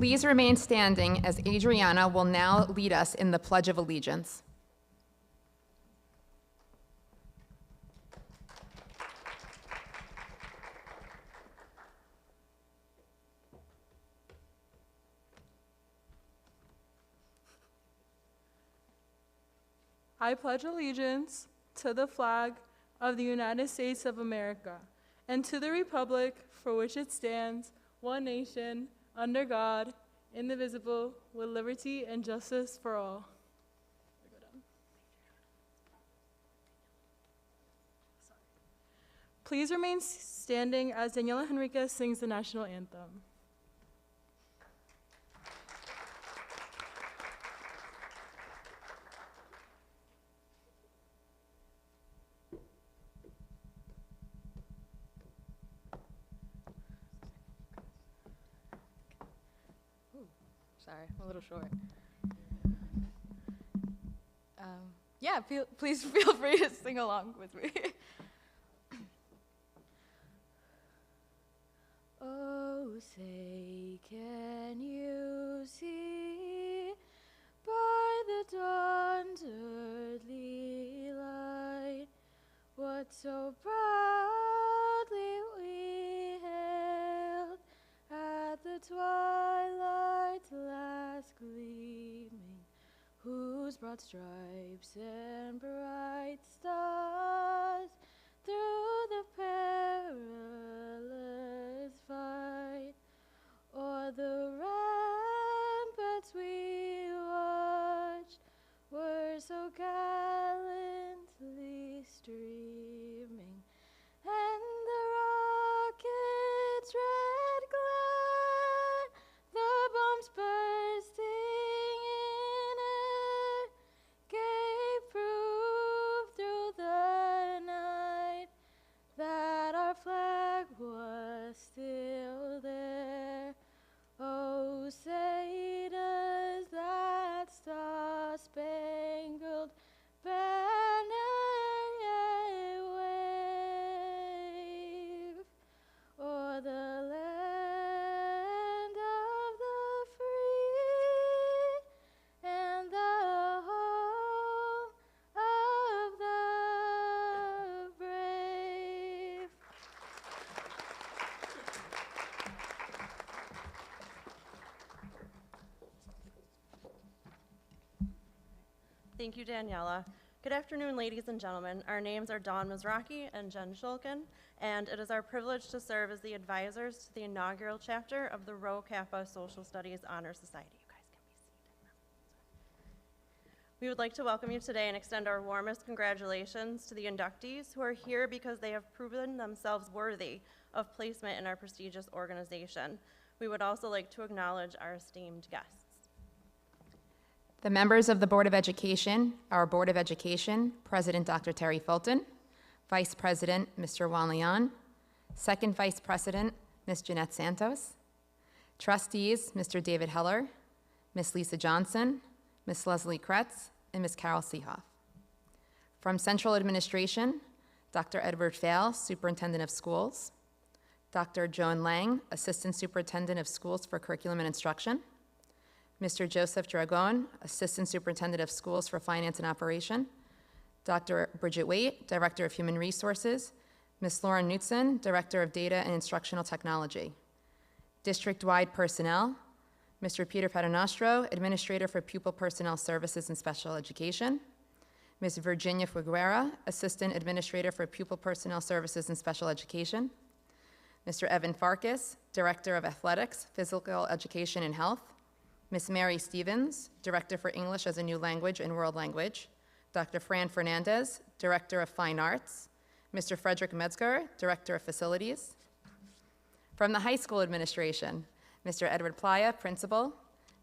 Please remain standing as Adriana will now lead us in the Pledge of Allegiance. I pledge allegiance to the flag of the United States of America and to the republic for which it stands, one nation, under God, indivisible, with liberty and justice for all. Please remain standing as Daniela Henriquez sings the national anthem. Sorry, I'm a little short. Please feel free to sing along with me. Oh, say, can you see by the dawn's early light what so proudly we hailed at the twilight's last gleaming, whose broad stripes and bright stars through the perilous fight o'er the ramparts we watched were so gallantly streaming, and the rocket's red glare, the bombs bursting in air, gave proof through the night that our flag was still there. Oh, say does that star-spangled banner yet wave o'er the land of the free and the home of the brave. Thank you, Daniela. Good afternoon, ladies and gentlemen. Our names are Dawn Mizrachi and Jen Shulkin, and it is our privilege to serve as the advisors to the inaugural chapter of the Rho Kappa Social Studies Honor Society. You guys can be seated. We would like to welcome you today and extend our warmest congratulations to the inductees who are here because they have proven themselves worthy of placement in our prestigious organization. We would also like to acknowledge our esteemed guests. The members of the Board of Education, our Board of Education, President Dr. Terry Fulton, Vice President Mr. Juan Leon, Second Vice President Ms. Jeanette Santos, Trustees Mr. David Heller, Ms. Lisa Johnson, Ms. Leslie Kretz, and Ms. Carol Seehoff. From Central Administration, Dr. Edward Fail, Superintendent of Schools, Dr. Joan Lang, Assistant Superintendent of Schools for Curriculum and Instruction, Mr. Joseph Dragon, Assistant Superintendent of Schools for Finance and Operation, Dr. Bridget Waite, Director of Human Resources, Ms. Lauren Knutson, Director of Data and Instructional Technology. District-wide personnel, Mr. Peter Paternostro, Administrator for Pupil Personnel Services and Special Education, Ms. Virginia Figuera, Assistant Administrator for Pupil Personnel Services and Special Education, Mr. Evan Farkas, Director of Athletics, Physical Education and Health, Ms. Mary Stevens, Director for English as a New Language and World Language, Dr. Fran Fernandez, Director of Fine Arts, Mr. Frederick Metzger, Director of Facilities. From the high school administration, Mr. Edward Playa, Principal,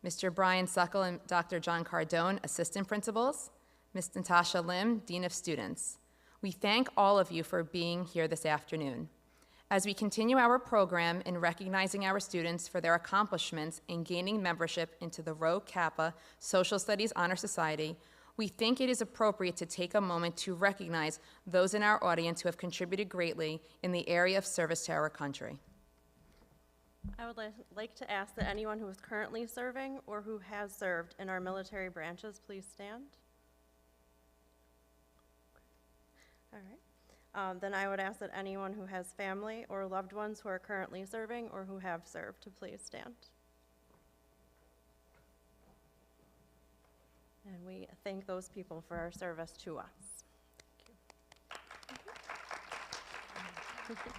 Mr. Brian Suckle and Dr. John Cardone, Assistant Principals, Ms. Natasha Lim, Dean of Students. We thank all of you for being here this afternoon. As we continue our program in recognizing our students for their accomplishments in gaining membership into the Rho Kappa Social Studies Honor Society, we think it is appropriate to take a moment to recognize those in our audience who have contributed greatly in the area of service to our country. I would like to ask that anyone who is currently serving or who has served in our military branches please stand. All right. Then I would ask that anyone who has family or loved ones who are currently serving or who have served to please stand. And we thank those people for our service to us. Thank you.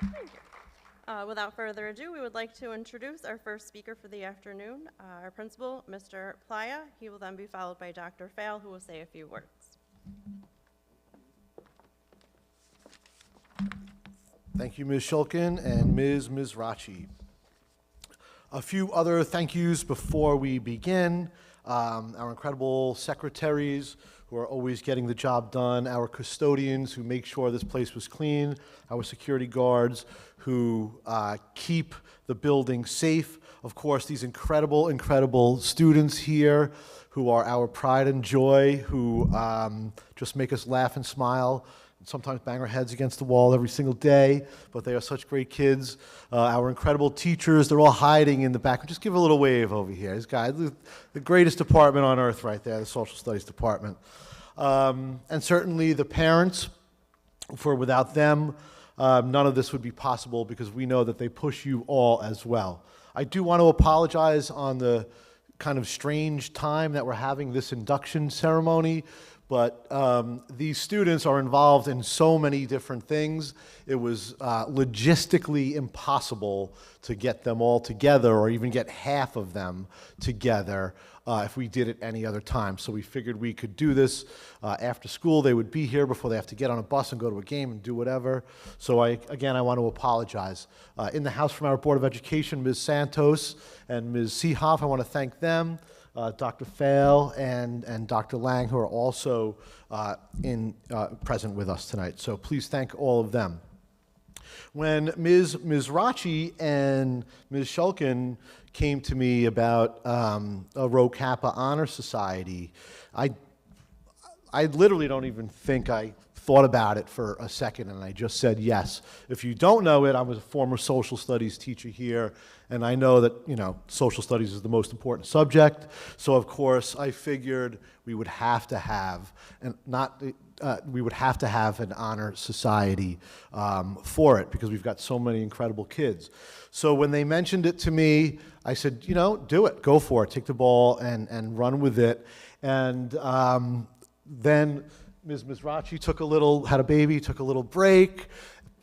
Thank you. Without further ado, we would like to introduce our first speaker for the afternoon, our principal, Mr. Playa. He will then be followed by Dr. Fail, who will say a few words. Thank you, Ms. Shulkin and Ms. Mizrachi. A few other thank yous before we begin. Our incredible secretaries who are always getting the job done, our custodians who make sure this place was clean, our security guards who keep the building safe. Of course, these incredible students here who are our pride and joy, who just make us laugh and smile, and sometimes bang our heads against the wall every single day, but they are such great kids. Our incredible teachers, they're all hiding in the back. Just give a little wave over here. These guys, the greatest department on earth right there, the social studies department. And certainly the parents, for without them, none of this would be possible because we know that they push you all as well. I do want to apologize on the kind of strange time that we're having this induction ceremony, but these students are involved in so many different things. It was logistically impossible to get them all together or even get half of them together if we did it any other time. So we figured we could do this after school. They would be here before they have to get on a bus and go to a game and do whatever. So again, I want to apologize. In the house from our Board of Education, Ms. Santos and Ms. Seehoff, I want to thank them. Dr. Fail and Dr. Lang, who are also present with us tonight. So please thank all of them. When Ms. Mizrachi and Ms. Shulkin came to me about a Rho Kappa Honor Society, I literally don't even think I thought about it for a second, and I just said yes. If you don't know it, I was a former social studies teacher here, and I know that, social studies is the most important subject. So of course, I figured we would have to have, an honor society for it because we've got so many incredible kids. So when they mentioned it to me, I said, do it, go for it, take the ball and run with it. And then Ms. Mizrachi had a baby, took a little break,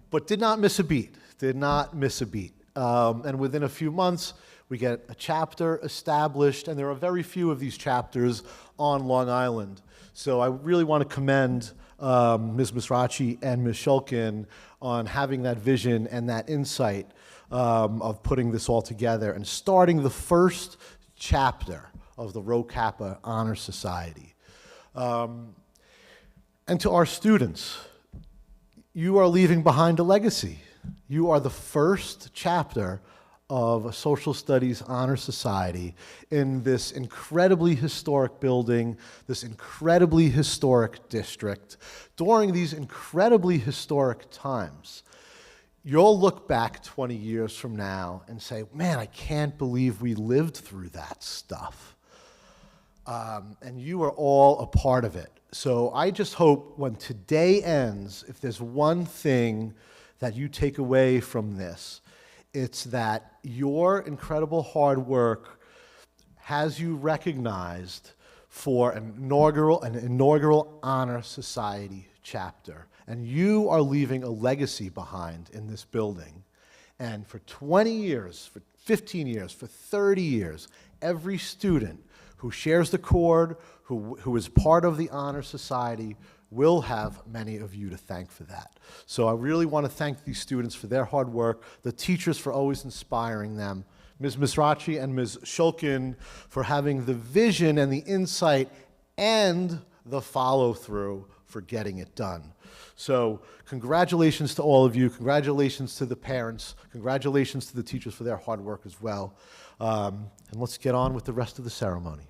but did not miss a beat, and within a few months, we get a chapter established, and there are very few of these chapters on Long Island. So I really want to commend Ms. Mizrachi and Ms. Shulkin on having that vision and that insight of putting this all together and starting the first chapter of the Rho Kappa Honor Society. And to our students, you are leaving behind a legacy. You are the first chapter of a social studies honor society in this incredibly historic building, this incredibly historic district, during these incredibly historic times. You'll look back 20 years from now and say, man, I can't believe we lived through that stuff. And you are all a part of it. So I just hope when today ends, if there's one thing that you take away from this, it's that your incredible hard work has you recognized for an inaugural honor society chapter. And you are leaving a legacy behind in this building. And for 20 years, for 15 years, for 30 years, every student who shares the cord, who is part of the Honor Society, will have many of you to thank for that. So I really want to thank these students for their hard work, the teachers for always inspiring them, Ms. Mizrachi and Ms. Shulkin for having the vision and the insight and the follow-through for getting it done. So congratulations to all of you, congratulations to the parents, congratulations to the teachers for their hard work as well. And let's get on with the rest of the ceremony.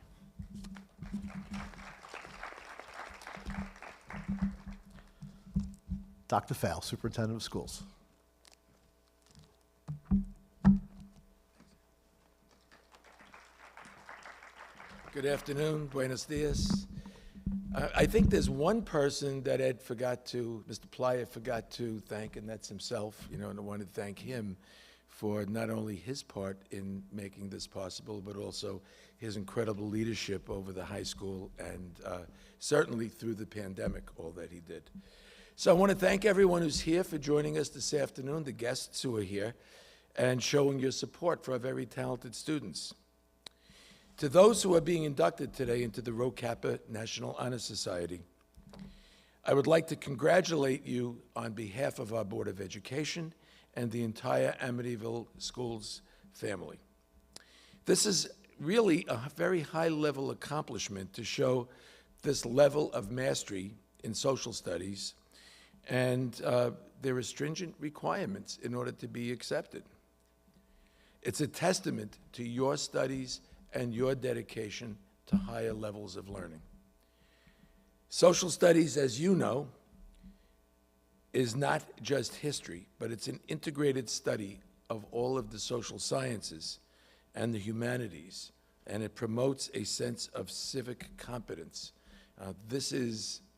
Dr. Fail, Superintendent of Schools. Good afternoon. Buenos dias. I think there's one person that Mr. Plyer forgot to thank, and that's himself, and I want to thank him for not only his part in making this possible, but also his incredible leadership over the high school and certainly through the pandemic, all that he did. So I want to thank everyone who's here for joining us this afternoon, the guests who are here, and showing your support for our very talented students. To those who are being inducted today into the Rho Kappa National Honor Society, I would like to congratulate you on behalf of our Board of Education and the entire Amityville Schools family. This is really a very high-level accomplishment to show this level of mastery in social studies, and there are stringent requirements in order to be accepted. It's a testament to your studies and your dedication to higher levels of learning. Social studies, as you know, is not just history, but it's an integrated study of all of the social sciences and the humanities, and it promotes a sense of civic competence.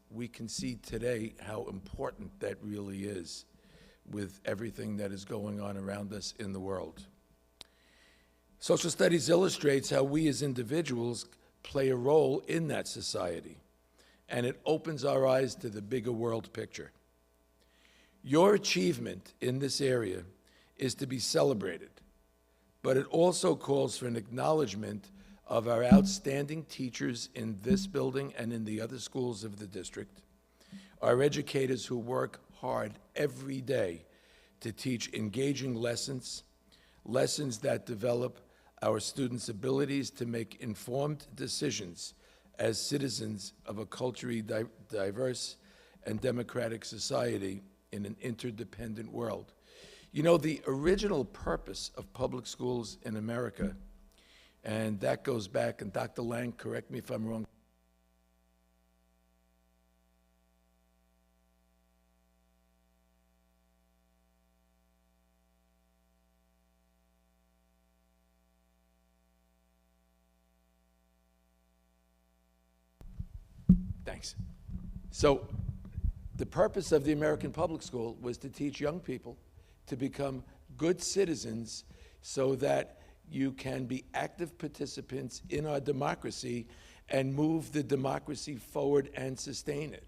We can see today how important that really is with everything that is going on around us in the world. Social studies illustrates how we as individuals play a role in that society, and it opens our eyes to the bigger world picture. Your achievement in this area is to be celebrated, but it also calls for an acknowledgement of our outstanding teachers in this building and in the other schools of the district, our educators who work hard every day to teach engaging lessons that develop our students' abilities to make informed decisions as citizens of a culturally diverse and democratic society in an interdependent world. You know, the original purpose of public schools in America, and that goes back, and Dr. Lang, correct me if I'm wrong, thanks. So the purpose of the American public school was to teach young people to become good citizens so that you can be active participants in our democracy and move the democracy forward and sustain it.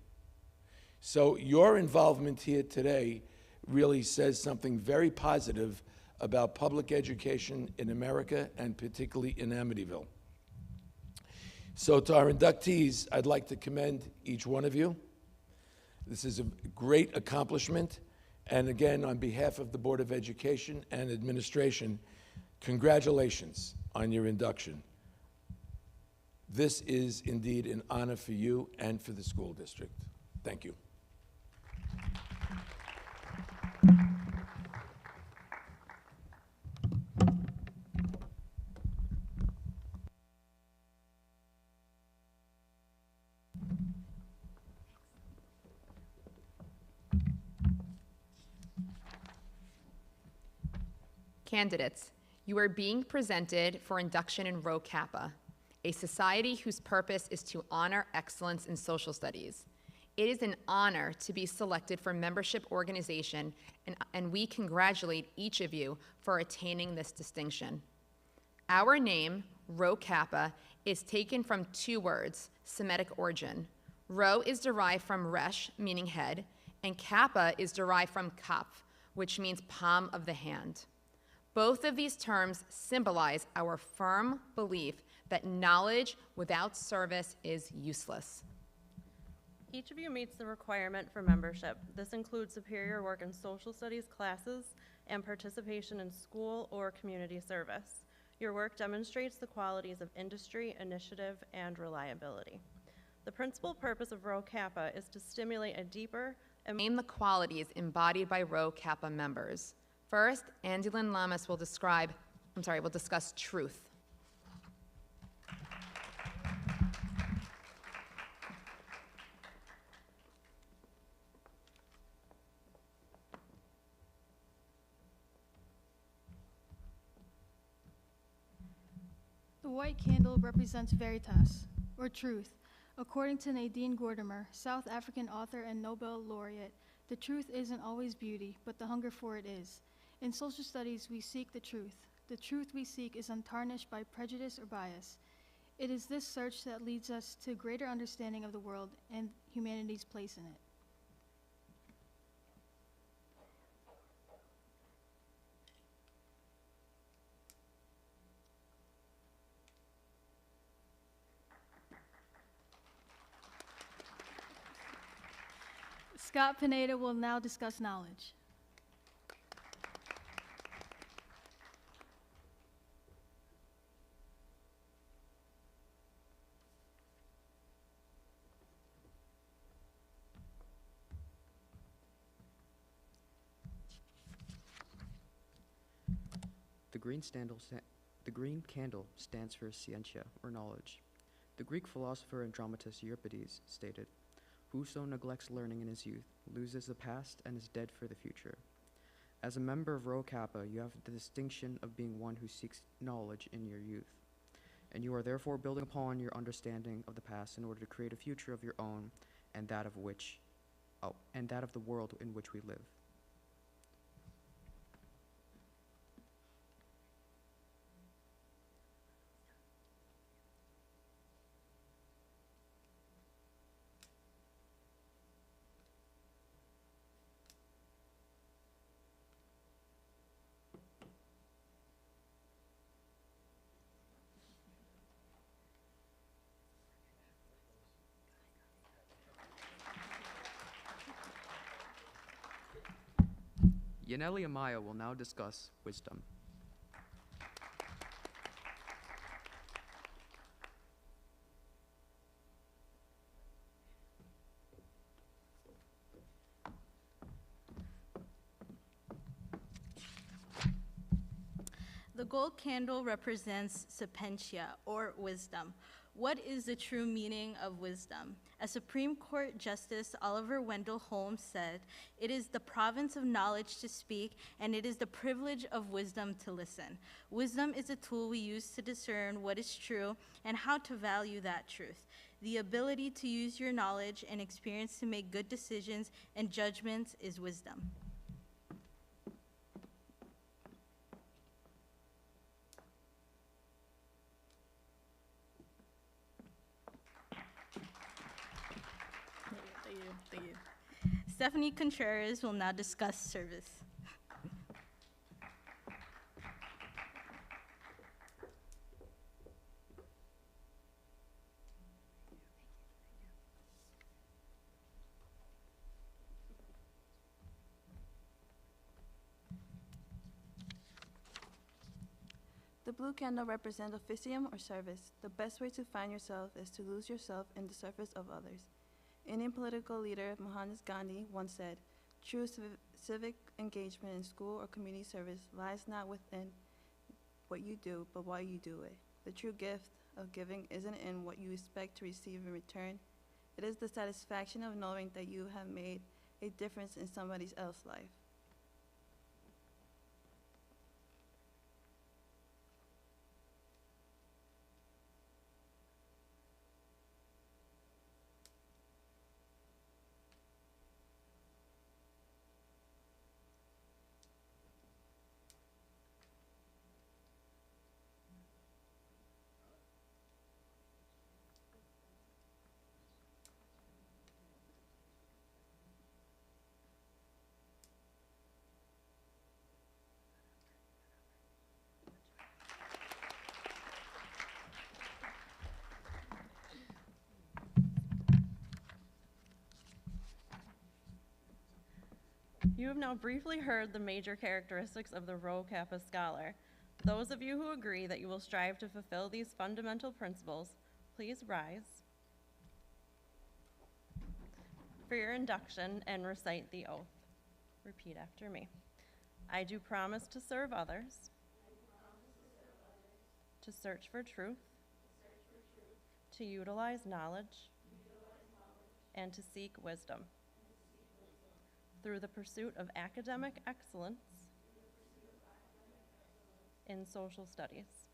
So your involvement here today really says something very positive about public education in America and particularly in Amityville. So to our inductees, I'd like to commend each one of you. This is a great accomplishment. And again, on behalf of the Board of Education and Administration, congratulations on your induction. This is indeed an honor for you and for the school district. Thank you. Candidates, you are being presented for induction in Rho Kappa, a society whose purpose is to honor excellence in social studies. It is an honor to be selected for membership organization, and we congratulate each of you for attaining this distinction. Our name, Rho Kappa, is taken from two words, Semitic origin. Rho is derived from resh, meaning head, and Kappa is derived from kaf, which means palm of the hand. Both of these terms symbolize our firm belief that knowledge without service is useless. Each of you meets the requirement for membership. This includes superior work in social studies classes and participation in school or community service. Your work demonstrates the qualities of industry, initiative, and reliability. The principal purpose of Rho Kappa is to stimulate a deeper and Name the qualities embodied by Rho Kappa members. First, Andilyn Lamas will discuss truth. The white candle represents veritas, or truth. According to Nadine Gordimer, South African author and Nobel laureate, the truth isn't always beauty, but the hunger for it is. In social studies, we seek the truth. The truth we seek is untarnished by prejudice or bias. It is this search that leads us to greater understanding of the world and humanity's place in it. Scott Pineda will now discuss knowledge. The green candle stands for scientia, or knowledge. The Greek philosopher and dramatist Euripides stated, "Whoso neglects learning in his youth loses the past and is dead for the future." As a member of Rho Kappa, you have the distinction of being one who seeks knowledge in your youth, and you are therefore building upon your understanding of the past in order to create a future of your own and that of the world in which we live. Yaneli Amaya will now discuss wisdom. The gold candle represents sapientia, or wisdom. What is the true meaning of wisdom? As Supreme Court Justice Oliver Wendell Holmes said, "It is the province of knowledge to speak, and it is the privilege of wisdom to listen." Wisdom is a tool we use to discern what is true and how to value that truth. The ability to use your knowledge and experience to make good decisions and judgments is wisdom. Thank you. Stephanie Contreras will now discuss service. The blue candle represents officium or service. The best way to find yourself is to lose yourself in the service of others. Indian political leader Mahatma Gandhi once said, "True civic engagement in school or community service lies not within what you do, but why you do it. The true gift of giving isn't in what you expect to receive in return. It is the satisfaction of knowing that you have made a difference in somebody else's life." You have now briefly heard the major characteristics of the Rho Kappa scholar. Those of you who agree that you will strive to fulfill these fundamental principles, please rise for your induction and recite the oath. Repeat after me. I do promise to serve others, to search for truth, to utilize knowledge, and to seek wisdom. Through the pursuit of academic excellence in social studies.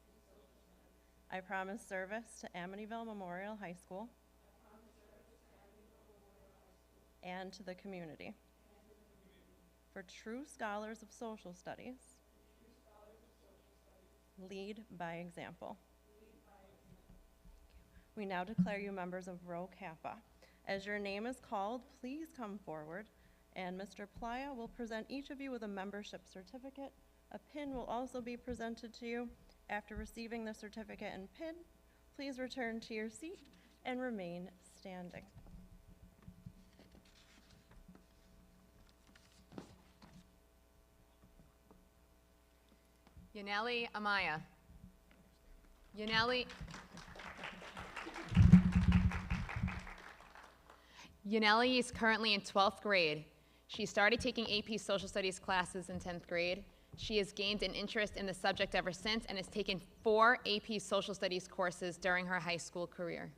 I promise service to Amityville Memorial High School and to the community. For true scholars of social studies, lead by example. We now declare you members of Rho Kappa. As your name is called, please come forward, and Mr. Playa will present each of you with a membership certificate. A pin will also be presented to you. After receiving the certificate and pin, please return to your seat and remain standing. Yaneli Amaya. Yaneli is currently in 12th grade. She started taking AP Social Studies classes in 10th grade. She has gained an interest in the subject ever since and has taken 4 AP Social Studies courses during her high school career.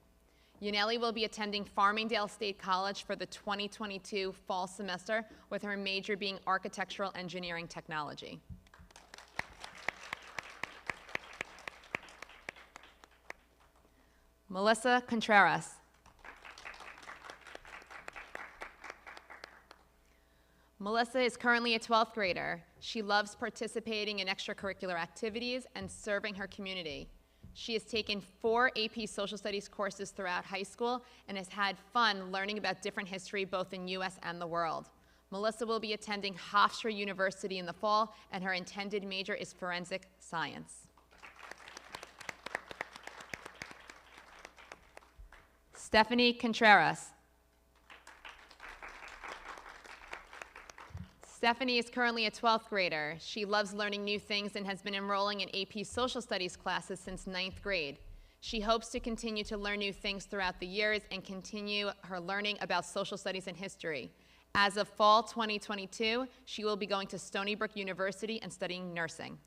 Yaneli will be attending Farmingdale State College for the 2022 fall semester, with her major being Architectural Engineering Technology. Melissa Contreras. Melissa is currently a 12th grader. She loves participating in extracurricular activities and serving her community. She has taken 4 AP Social Studies courses throughout high school and has had fun learning about different history both in US and the world. Melissa will be attending Hofstra University in the fall, and her intended major is forensic science. Stephanie Contreras. Stephanie is currently a 12th grader. She loves learning new things and has been enrolling in AP Social Studies classes since 9th grade. She hopes to continue to learn new things throughout the years and continue her learning about social studies and history. As of fall 2022, she will be going to Stony Brook University and studying nursing.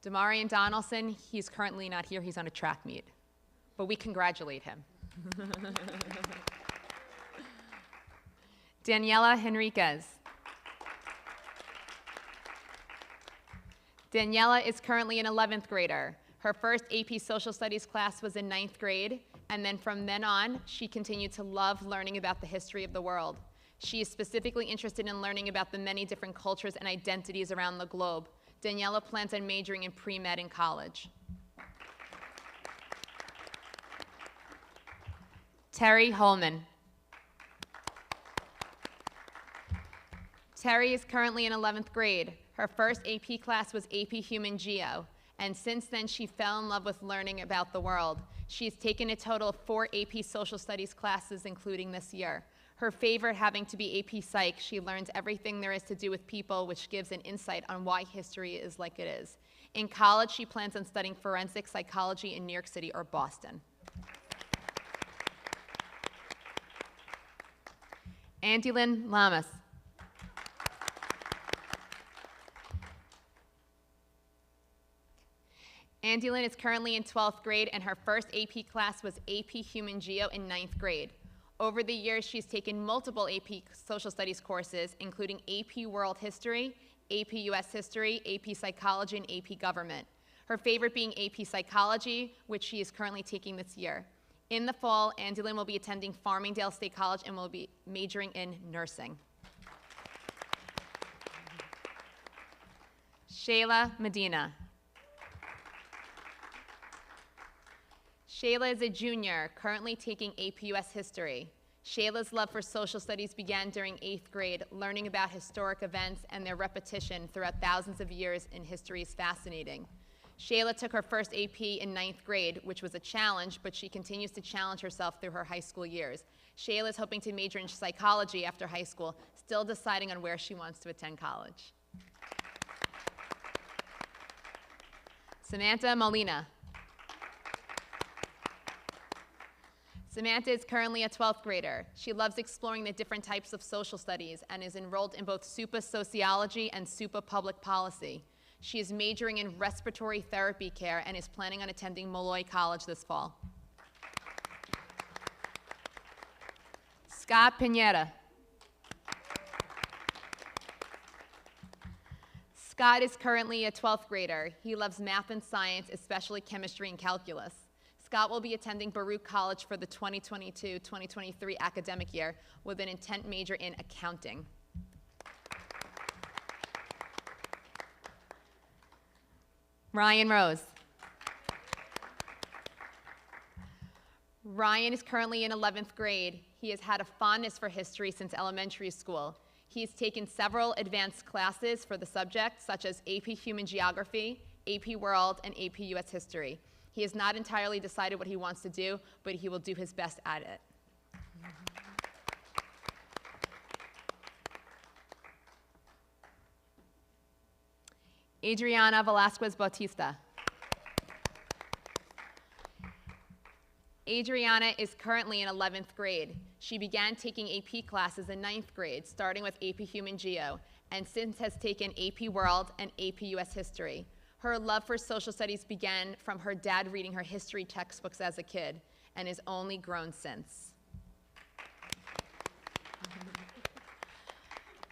Damarian Donaldson, he's currently not here. He's on a track meet, but we congratulate him. Daniela Henriquez. Daniela is currently an 11th grader. Her first AP Social Studies class was in 9th grade, and then from then on, she continued to love learning about the history of the world. She is specifically interested in learning about the many different cultures and identities around the globe. Daniela plans on majoring in pre-med in college. Terry Holman. Terry is currently in 11th grade. Her first AP class was AP Human Geo, and since then she fell in love with learning about the world. She's taken a total of 4 AP Social Studies classes, including this year. Her favorite having to be AP Psych. She learns everything there is to do with people, which gives an insight on why history is like it is. In college, she plans on studying forensic psychology in New York City or Boston. Andilyn Lamas. Andilyn is currently in 12th grade, and her first AP class was AP Human Geo in 9th grade. Over the years, she's taken multiple AP Social Studies courses, including AP World History, AP US History, AP Psychology, and AP Government. Her favorite being AP Psychology, which she is currently taking this year. In the fall, Andilyn will be attending Farmingdale State College and will be majoring in nursing. Shayla Medina. Shayla is a junior, currently taking AP US History. Shayla's love for social studies began during 8th grade. Learning about historic events and their repetition throughout thousands of years in history is fascinating. Shayla took her first AP in 9th grade, which was a challenge, but she continues to challenge herself through her high school years. Shayla is hoping to major in psychology after high school, still deciding on where she wants to attend college. Samantha Molina. Samantha is currently a 12th grader. She loves exploring the different types of social studies and is enrolled in both SUPA Sociology and SUPA Public Policy. She is majoring in respiratory therapy care and is planning on attending Molloy College this fall. Scott Pineda. Scott is currently a 12th grader. He loves math and science, especially chemistry and calculus. Scott will be attending Baruch College for the 2022-2023 academic year with an intent major in accounting. Ryan Rose. Ryan is currently in 11th grade. He has had a fondness for history since elementary school. He has taken several advanced classes for the subject, such as AP Human Geography, AP World, and AP US History. He has not entirely decided what he wants to do, but he will do his best at it. Adriana Velasquez Bautista. Adriana is currently in 11th grade. She began taking AP classes in 9th grade, starting with AP Human Geo, and since has taken AP World and AP US History. Her love for social studies began from her dad reading her history textbooks as a kid, and has only grown since.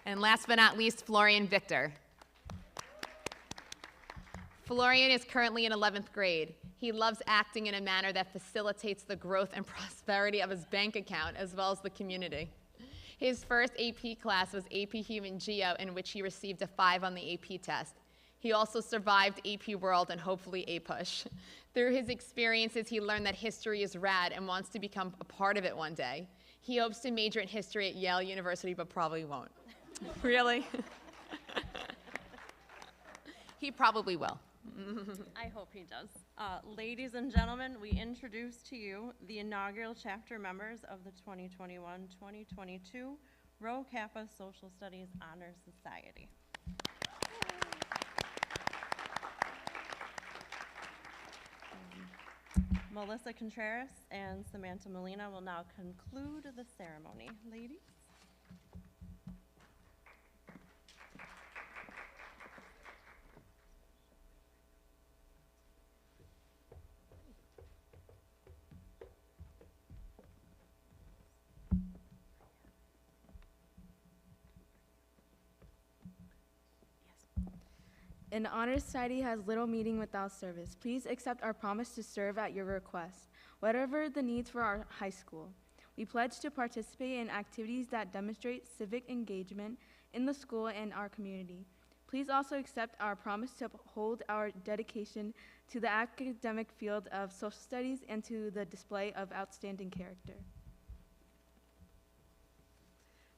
And last but not least, Florian Victor. Florian is currently in 11th grade. He loves acting in a manner that facilitates the growth and prosperity of his bank account as well as the community. His first AP class was AP Human Geo, in which he received a 5 on the AP test. He also survived AP World and hopefully APUSH. Through his experiences, he learned that history is rad and wants to become a part of it one day. He hopes to major in history at Yale University, but probably won't. Really? He probably will. I hope he does. Ladies and gentlemen, we introduce to you the inaugural chapter members of the 2021-2022 Rho Kappa Social Studies Honor Society. Melissa Contreras and Samantha Molina will now conclude the ceremony. Ladies? An honor society has little meaning without service. Please accept our promise to serve at your request, whatever the needs for our high school. We pledge to participate in activities that demonstrate civic engagement in the school and our community. Please also accept our promise to uphold our dedication to the academic field of social studies and to the display of outstanding character.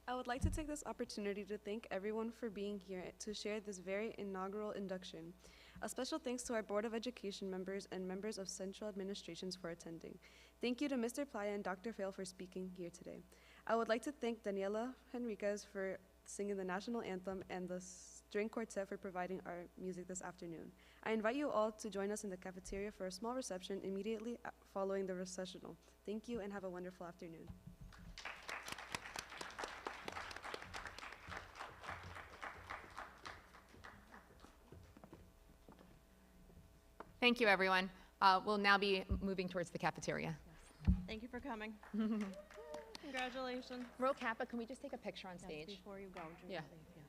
I would like to take this opportunity to thank everyone for being here to share this very inaugural induction. A special thanks to our Board of Education members and members of Central Administrations for attending. Thank you to Mr. Playa and Dr. Fail for speaking here today. I would like to thank Daniela Henriquez for singing the national anthem and the string quartet for providing our music this afternoon. I invite you all to join us in the cafeteria for a small reception immediately following the recessional. Thank you and have a wonderful afternoon. Thank you, everyone. We'll now be moving towards the cafeteria. Thank you for coming. Congratulations. Rho Kappa, can we just take a picture on stage? Before you go, Julie. Yeah. Yeah.